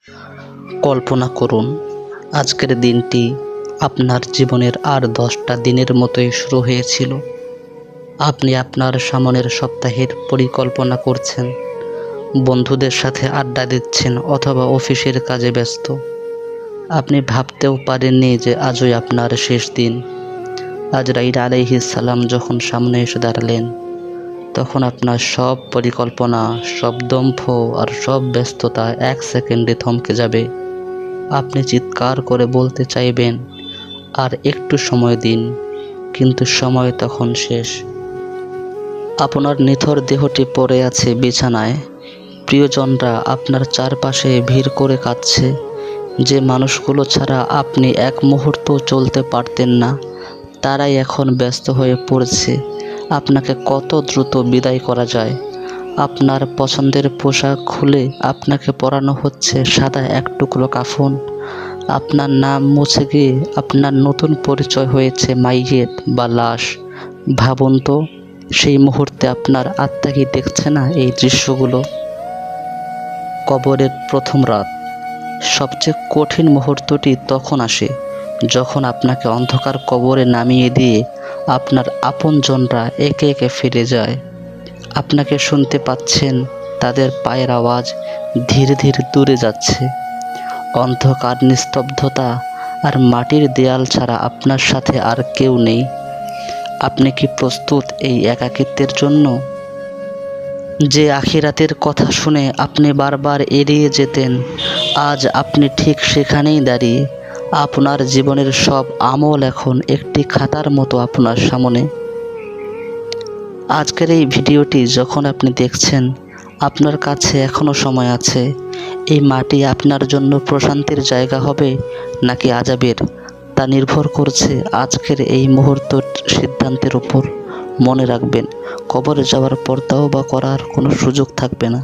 কল্পনা করুন, আজকের দিনটি আপনার জীবনের আর 10টা দিনের মতোই শুরু হয়েছিল। আপনি আপনার সামনের সপ্তাহের পরিকল্পনা করছেন, বন্ধুদের সাথে আড্ডা দিচ্ছেন অথবা অফিসের কাজে ব্যস্ত। আপনি ভাবতেও পারেননি যে আজই আপনার শেষ দিন। আজরাইল আলাইহিস সালাম যখন সামনে এসে দাঁড়ালেন, তখন আপনার সব পরিকল্পনা, সব দম্ভ আর সব ব্যস্ততা 1 সেকেন্ডে থমকে যাবে। আপনি চিৎকার করে বলতে চাইবেন, আর একটু সময় দিন, কিন্তু সময় তখন শেষ। আপনার নিথর দেহটি পড়ে আছে বিছানায়। প্রিয়জনরা আপনার চারপাশে ভিড় করে কাঁদছে। যে মানুষগুলো ছাড়া আপনি এক মুহূর্ত চলতে পারতেন না, তারাই এখন ব্যস্ত হয়ে পড়ছে আপনাকে কত দ্রুত বিদায় করা যায়। আপনার পছন্দের পোশাক খুলে আপনাকে পরানো হচ্ছে সাদা এক টুকরো কাফন। আপনার নাম মুছে গিয়ে আপনার নতুন পরিচয় হয়েছে মাইয়েত বা লাশ। ভাবুন তো, সেই মুহূর্তে আপনার আত্মা কি দেখছে না এই দৃশ্যগুলো? কবরের প্রথম রাত। সবচেয়ে কঠিন মুহূর্তটি তখন আসে যখন আপনাকে অন্ধকার কবরে নামিয়ে দিয়ে আপনার আপনজনরা একে একে ফিরে যায়। আপনাকে শুনতে পাচ্ছেন তাদের পায়ের আওয়াজ ধীরে ধীরে দূরে যাচ্ছে। অন্ধকার, নিস্তব্ধতা আর মাটির দেয়াল ছাড়া আপনার সাথে আর কেউ নেই। আপনি কি প্রস্তুত এই একাকিত্বের জন্য? যে আখিরাতের কথা শুনে আপনি বারবার এড়িয়ে যেতেন, আজ আপনি ঠিক সেখানেই দাঁড়িয়ে। আপনার জীবনের সব আমল এখন একটি খাতার মতো আপনার সামনে। আজকের এই ভিডিওটি যখন আপনি দেখছেন, আপনার কাছে এখনও সময় আছে। এই মাটি আপনার জন্য প্রশান্তির জায়গা হবে নাকি আযাবের, তা নির্ভর করছে আজকের এই মুহূর্তের সিদ্ধান্তের উপর। মনে রাখবেন, কবরে যাওয়ার পর তওবা করার কোনো সুযোগ থাকবে না।